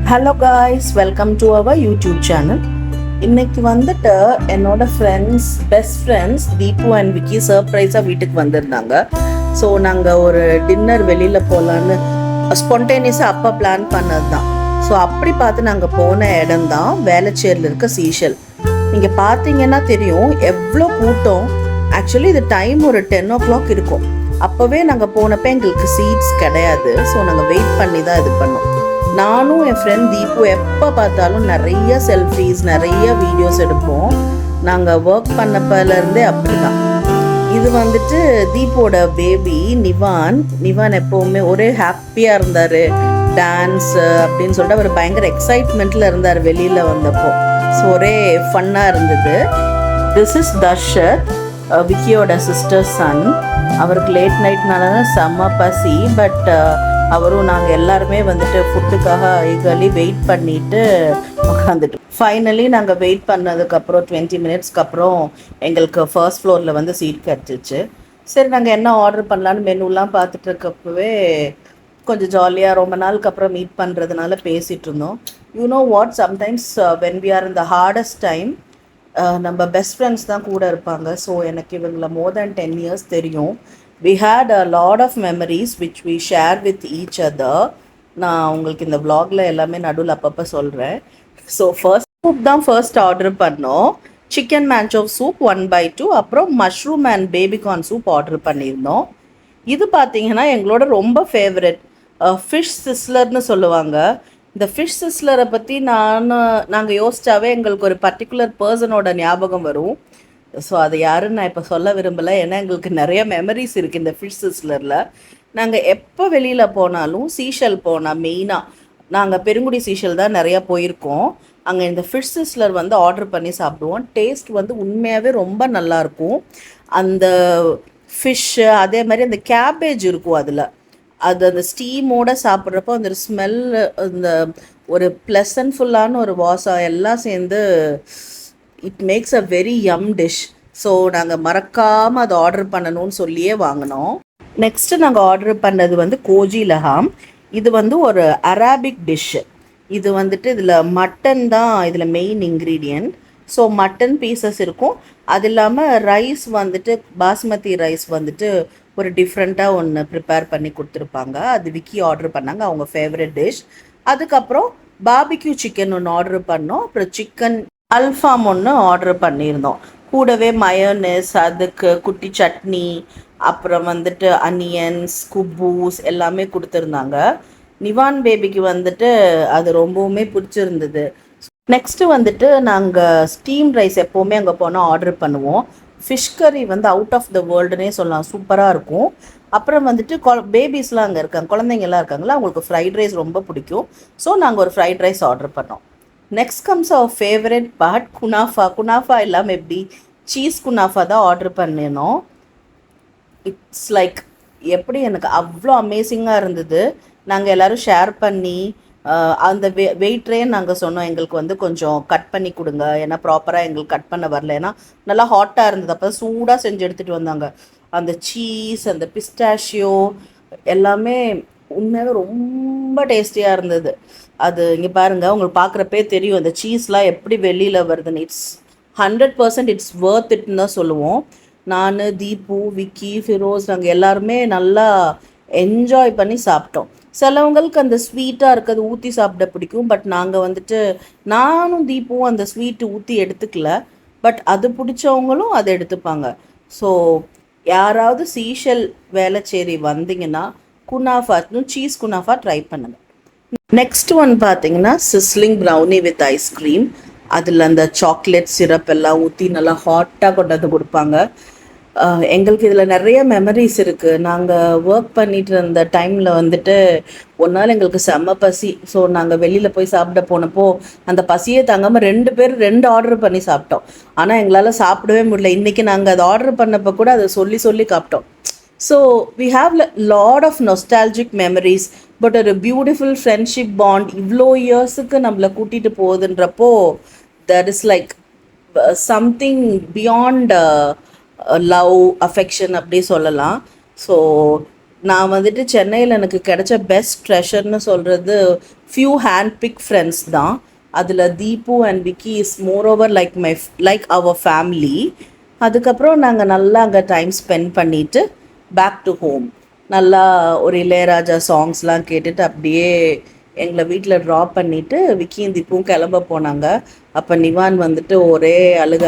Hello guys, welcome to our YouTube channel. இன்னைக்கு வந்துட்டு என்னோட best friends Deepu and Vicky சர்ப்ரைஸாக வீட்டுக்கு வந்திருந்தாங்க. ஸோ நாங்கள் ஒரு டின்னர் வெளியில் போகலான்னு ஸ்பான்டேனியஸாக அப்போ பிளான் பண்ணது தான். ஸோ அப்படி பார்த்து நாங்கள் போன இடம் தான் வேளச்சேரியில் இருக்க சீஷல். நீங்கள் பார்த்தீங்கன்னா தெரியும் எவ்வளோ கூட்டம். ஆக்சுவலி இது டைம் ஒரு 10 o'clock இருக்கும். அப்போவே நாங்கள் போனப்போ எங்களுக்கு சீட்ஸ் கிடையாது. ஸோ நாங்கள் வெயிட் பண்ணி தான் இது பண்ணோம். நானும் என் ஃப்ரெண்ட் தீபு எப்போ பார்த்தாலும் நிறைய செல்ஃபீஸ், நிறைய வீடியோஸ் எடுப்போம். நாங்கள் ஒர்க் பண்ணப்பலேருந்தே அப்படி தான். இது வந்துட்டு தீபோட பேபி நிவான் எப்போவுமே ஒரே ஹாப்பியாக இருந்தார். டான்ஸு அப்படின்னு சொல்லிட்டு அவர் பயங்கர எக்ஸைட்மெண்ட்டில் இருந்தார் வெளியில் வந்தப்போ. ஸோ ஒரே ஃபன்னாக இருந்தது. திஸ் இஸ் தர்ஷத், விக்கியோட சிஸ்டர் சன். அவருக்கு லேட் நைட்னால செம்ம பசி. பட் அவரும் நாங்கள் எல்லாருமே வந்துட்டு ஃபுட்டுக்காக ஈகர்லி வெயிட் பண்ணிட்டு உட்காந்துட்டு ஃபைனலி நாங்கள் வெயிட் பண்ணதுக்கப்புறம் 20 minutesக்கு அப்புறம் எங்களுக்கு ஃபர்ஸ்ட் ஃப்ளோரில் வந்து சீட் கிடச்சிச்சு. சரி, நாங்கள் என்ன ஆர்டர் பண்ணலான்னு மெனுலாம் பார்த்துட்டு இருக்கப்பவே கொஞ்சம் ஜாலியாக ரொம்ப நாளுக்கு அப்புறம் மீட் பண்ணுறதுனால பேசிகிட்டு இருந்தோம். You know what, sometimes when we are in the hardest time நம்ம பெஸ்ட் ஃப்ரெண்ட்ஸ் தான் கூட இருப்பாங்க. ஸோ எனக்கு இவங்களை மோர் தேன் 10 years தெரியும். We had a lot of memories which we share with each other. நான் உங்களுக்கு இந்த vlogல எல்லாமே நடுவில் அப்பப்போ சொல்கிறேன். ஸோ ஃபர்ஸ்ட் சூப் தான் ஃபர்ஸ்ட் ஆர்டர் பண்ணோம். சிக்கன் மேன்ச்சோவ் சூப் 1/2, அப்புறம் mushroom and baby corn soup order பண்ணியிருந்தோம். இது பார்த்தீங்கன்னா எங்களோட ரொம்ப ஃபேவரட் ஃபிஷ் சிஸ்லர்னு சொல்லுவாங்க. இந்த ஃபிஷ் சிஸ்லரை பற்றி நாங்கள் யோசிச்சாவே எங்களுக்கு ஒரு பர்டிகுலர் பர்சனோட ஞாபகம் வரும். ஸோ அது யாருன்னு நான் இப்போ சொல்ல விரும்பலை, ஏன்னா எங்களுக்கு நிறைய மெமரிஸ் இருக்குது இந்த ஃபிஷ் சிஸ்லரில். நாங்கள் எப்போ வெளியில் போனாலும் சீஷல் போனால் மெயினாக நாங்கள் பெருங்குடி சீஷல் தான் நிறையா போயிருக்கோம். அங்கே இந்த ஃபிஷ் சிஸ்லர் வந்து ஆர்டர் பண்ணி சாப்பிடுவோம். டேஸ்ட் வந்து உண்மையாகவே ரொம்ப நல்லாயிருக்கும். அந்த ஃபிஷ்ஷு அதே மாதிரி அந்த கேபேஜ் இருக்கும் அதில், அது அந்த ஸ்டீமோடு சாப்பிட்றப்போ அந்த ஸ்மெல், அந்த ஒரு ப்ளசன்ட்ஃபுல்லான ஒரு வாசம் எல்லாம் சேர்ந்து it makes a very yum dish. So நாங்கள் மறக்காமல் அதை ஆர்டர் பண்ணணும்னு சொல்லியே வாங்கினோம். நெக்ஸ்ட்டு நாங்கள் ஆர்டர் பண்ணது வந்து கோஜி லஹாம். இது வந்து ஒரு அராபிக் டிஷ்ஷு. இது வந்துட்டு இதில் மட்டன் தான் இதில் main ingredient. So mutton pieces இருக்கும். அது இல்லாமல் ரைஸ் வந்துட்டு பாஸ்மதி ரைஸ் வந்துட்டு ஒரு டிஃப்ரெண்ட்டாக ஒன்று ப்ரிப்பேர் பண்ணி கொடுத்துருப்பாங்க. அது விக்கி ஆர்டர் பண்ணாங்க, அவங்க ஃபேவரட் டிஷ். அதுக்கப்புறம் பார்பிக்யூ சிக்கன் ஒன்று ஆர்டர் பண்ணோம். அப்புறம் சிக்கன் அல்ஃபாம் ஒன்று ஆர்டர் பண்ணியிருந்தோம். கூடவே மயோனஸ், அதுக்கு குட்டி சட்னி, அப்புறம் வந்துட்டு அனியன்ஸ், குப்பூஸ் எல்லாமே கொடுத்துருந்தாங்க. நிவான் பேபிக்கு வந்துட்டு அது ரொம்பவுமே பிடிச்சிருந்தது. நெக்ஸ்ட்டு வந்துட்டு நாங்கள் ஸ்டீம் ரைஸ் எப்போவுமே அங்கே போனால் ஆர்டர் பண்ணுவோம். ஃபிஷ் கறி வந்து அவுட் ஆஃப் த வேர்ல்டுனே சொல்லலாம், சூப்பராக இருக்கும். அப்புறம் வந்துட்டு பேபிஸ்லாம் அங்கே இருக்காங்க, குழந்தைங்கள்லாம் இருக்காங்களா, அவங்களுக்கு ஃப்ரைட் ரைஸ் ரொம்ப பிடிக்கும். ஸோ நாங்கள் ஒரு ஃப்ரைட் ரைஸ் ஆர்டர் பண்ணோம். நெக்ஸ்ட் கம்ஸ் அவர் ஃபேவரட் பார்ட், குனாஃபா இல்லாமல் எப்படி சீஸ் குனாஃபா தான் ஆர்டர் பண்ணினோம். இட்ஸ் லைக் எப்படி எனக்கு அவ்வளோ அமேசிங்காக இருந்தது. நாங்கள் எல்லோரும் ஷேர் பண்ணி அந்த வெயிட்ரே நாங்கள் சொன்னோம், எங்களுக்கு வந்து கொஞ்சம் கட் பண்ணி கொடுங்க, ஏன்னா ப்ராப்பராக எங்களுக்கு கட் பண்ண வரல, ஏன்னா நல்லா ஹாட்டாக இருந்தது. அப்போ சூடாக செஞ்சு எடுத்துகிட்டு வந்தாங்க. அந்த சீஸ், அந்த பிஸ்டாஷியோ எல்லாமே உண்மையாகவே ரொம்ப டேஸ்டியாக இருந்தது. அது இங்கே பாருங்கள், உங்களுக்கு பார்க்குறப்பே தெரியும் அந்த சீஸ்லாம் எப்படி வெளியில் வருதுன்னு. இட்ஸ் 100% இட்ஸ் வர்த் இட்னு தான் சொல்லுவோம். நான், தீபு, விக்கி, ஃபிரோஸ் நாங்கள் எல்லாருமே நல்லா என்ஜாய் பண்ணி சாப்பிட்டோம். சிலவங்களுக்கு அந்த ஸ்வீட்டாக இருக்கிறது ஊற்றி சாப்பிட பிடிக்கும். பட் நாங்கள் வந்துட்டு நானும் தீபுவும் அந்த ஸ்வீட்டு ஊற்றி எடுத்துக்கல. பட் அது பிடிச்சவங்களும் அதை எடுத்துப்பாங்க. ஸோ யாராவது சீஷல் வேளச்சேரி வந்தீங்கன்னா சீஸ் குனாஃபா ட்ரை பண்ணுங்கள். நெக்ஸ்ட் ஒன் பார்த்தீங்கன்னா சிஸ்லிங் ப்ரௌனி வித் ஐஸ்கிரீம். அதில் அந்த சாக்லேட் சிரப் எல்லாம் ஊற்றி நல்லா ஹாட்டாக கொண்டு வந்து கொடுப்பாங்க. எங்களுக்கு இதில் நிறைய மெமரிஸ் இருக்குது. நாங்கள் ஒர்க் பண்ணிட்டு இருந்த டைமில் வந்துட்டு ஒரு நாள் எங்களுக்கு செம்ம பசி. ஸோ நாங்கள் வெளியில் போய் சாப்பிட போனப்போ அந்த பசியே தாங்காமல் 2 பேர் 2 ஆர்டர் பண்ணி சாப்பிட்டோம். ஆனால் எங்களால் சாப்பிடவே முடியல. இன்றைக்கி நாங்கள் அதை ஆர்டர் பண்ணப்போ கூட அதை சொல்லி சாப்பிட்டோம். So we have lot of nostalgic memories. But ஒரு பியூட்டிஃபுல் ஃப்ரெண்ட்ஷிப் பாண்ட் இவ்வளோ இயர்ஸுக்கு நம்மளை கூட்டிகிட்டு போகுதுன்றப்போ that is like something beyond love, affection அப்படி சொல்லலாம். ஸோ நான் வந்துட்டு சென்னையில் எனக்கு கிடைச்ச பெஸ்ட் ட்ரெஷர்னு சொல்கிறது ஃபியூ ஹேண்ட் பிக் ஃப்ரெண்ட்ஸ் தான். அதில் Deepu and Vicky is more over like our family. அதுக்கப்புறம் நாங்கள் நல்லா அங்கே டைம் ஸ்பெண்ட் பண்ணிவிட்டு பேக் டு ஹோம் நல்லா ஒரு இளையராஜா சாங்ஸ்லாம் கேட்டுட்டு அப்படியே எங்களை வீட்டில் ட்ராப் பண்ணிவிட்டு விக்கியும் தீப்பும் கிளம்ப போனாங்க. அப்போ நிவான் வந்துட்டு ஒரே அழுக,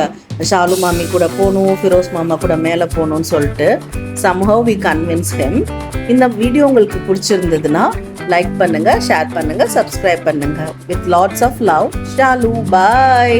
ஷாலு மாமி கூட போகணும், ஃபிரோஸ் மாமா கூட மேலே போகணுன்னு சொல்லிட்டு somehow we convince him. இந்த வீடியோ உங்களுக்கு பிடிச்சிருந்ததுன்னா லைக் பண்ணுங்கள், ஷேர் பண்ணுங்கள், சப்ஸ்கிரைப் பண்ணுங்கள். With lots of love, Shalu. Bye.